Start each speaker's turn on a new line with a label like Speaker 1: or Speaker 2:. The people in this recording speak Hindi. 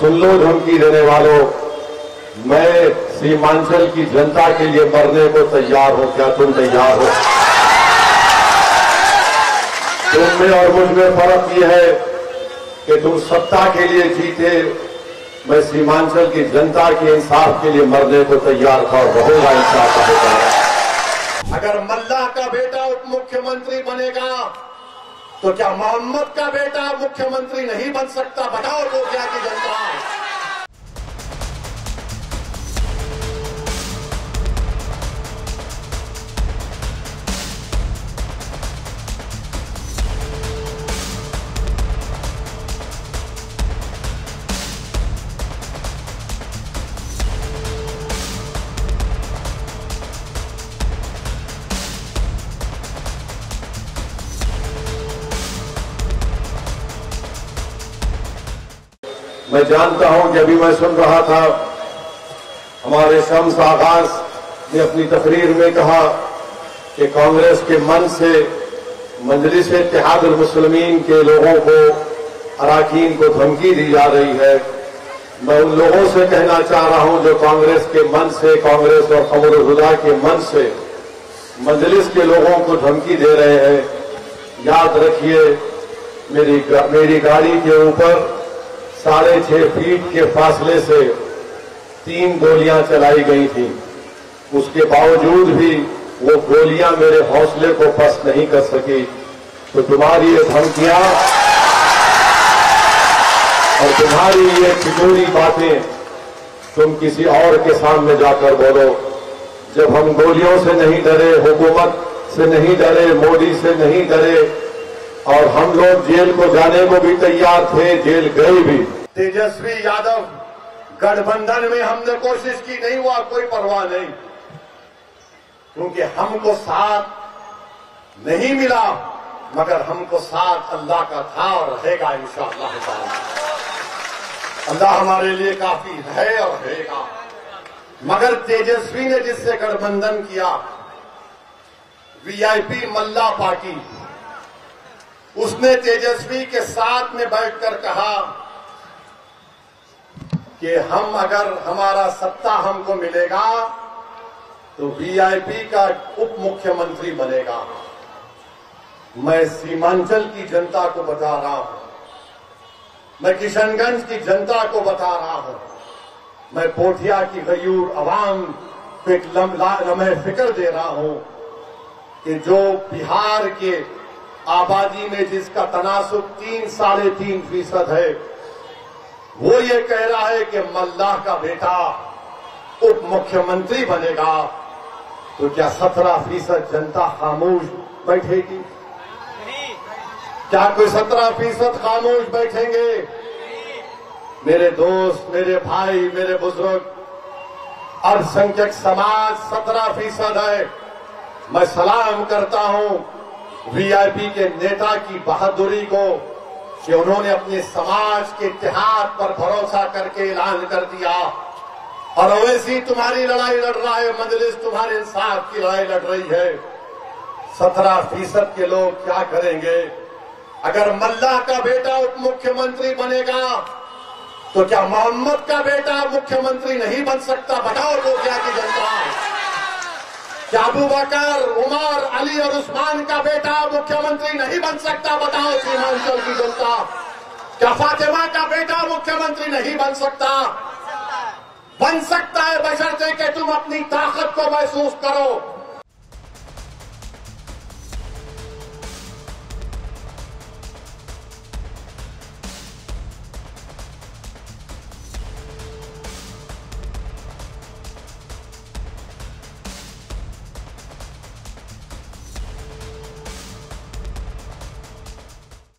Speaker 1: सुन लो धमकी देने वालों, मैं सीमांचल की जनता के लिए मरने को तैयार हूं। क्या तुम तैयार हो? तुम में और मुझ में फर्क यह है कि तुम सत्ता के लिए जीते, मैं सीमांचल की जनता के इंसाफ के लिए मरने को तैयार था और रहूंगा इंसाफ।
Speaker 2: अगर मल्लाह का बेटा उप मुख्यमंत्री बनेगा तो क्या मोहम्मद का बेटा मुख्यमंत्री नहीं बन सकता? बताओ लोहिया की जनता।
Speaker 1: मैं जानता हूं कि अभी मैं सुन रहा था, हमारे शम्स आगाज ने अपनी तकरीर में कहा कि कांग्रेस के मन से मजलिस इत्तेहादुल मुस्लिमीन के लोगों को, अरकान को धमकी दी जा रही है। मैं उन लोगों से कहना चाह रहा हूं जो कांग्रेस के मन से, कांग्रेस और कमरुल हुदा के मन से मजलिस के लोगों को धमकी दे रहे हैं, याद रखिए मेरी गाड़ी के ऊपर 6.5 फीट के फासले से 3 गोलियां चलाई गई थी। उसके बावजूद भी वो गोलियां मेरे हौसले को पस्त नहीं कर सकी। तो तुम्हारी ये धमकियां और तुम्हारी ये फिजूली बातें तुम किसी और के सामने जाकर बोलो। जब हम गोलियों से नहीं डरे, हुकूमत से नहीं डरे, मोदी से नहीं डरे और हम लोग जेल को जाने को भी तैयार थे, जेल गए भी।
Speaker 2: तेजस्वी यादव गठबंधन में हमने कोशिश की, नहीं हुआ, कोई परवाह नहीं, क्योंकि हमको साथ नहीं मिला, मगर हमको साथ अल्लाह का था और रहेगा इंशाअल्लाह ताला। अल्लाह हमारे लिए काफी है और रहेगा। मगर तेजस्वी ने जिससे गठबंधन किया, वीआईपी मल्ला पार्टी, उसने तेजस्वी के साथ में बैठकर कहा कि हम अगर हमारा सत्ता हमको मिलेगा तो वीआईपी का उप मुख्यमंत्री बनेगा। मैं सीमांचल की जनता को बता रहा हूं, मैं किशनगंज की जनता को बता रहा हूं, मैं पोठिया की गयूर अवाम पे लम्हे फिक्र दे रहा हूं कि जो बिहार के आबादी में जिसका तनासुब 3-3.5% है, वो ये कह रहा है कि मल्लाह का बेटा उप मुख्यमंत्री बनेगा, तो क्या 17% जनता खामोश बैठेगी? क्या कोई 17% खामोश बैठेंगे? मेरे दोस्त, मेरे भाई, मेरे बुजुर्ग, अल्पसंख्यक समाज 17% है। मैं सलाम करता हूं वीआईपी के नेता की बहादुरी को कि उन्होंने अपने समाज के इत्तेहाद पर भरोसा करके ऐलान कर दिया। और ओवैसी तुम्हारी लड़ाई लड़ रहा है, मजलिस तुम्हारे इंसाफ की लड़ाई लड़ रही है। 17% के लोग क्या करेंगे? अगर मल्लाह का बेटा उप मुख्यमंत्री बनेगा तो क्या मोहम्मद का बेटा मुख्यमंत्री नहीं बन सकता? बताओ लोहिया की जनता। क्या अबू बकर, उमर, अली और उस्मान का बेटा मुख्यमंत्री नहीं बन सकता? बताओ सीमांचल की जनता। क्या फातिमा का बेटा मुख्यमंत्री नहीं बन सकता? बन सकता है, बशर्ते कि तुम अपनी ताकत को महसूस करो।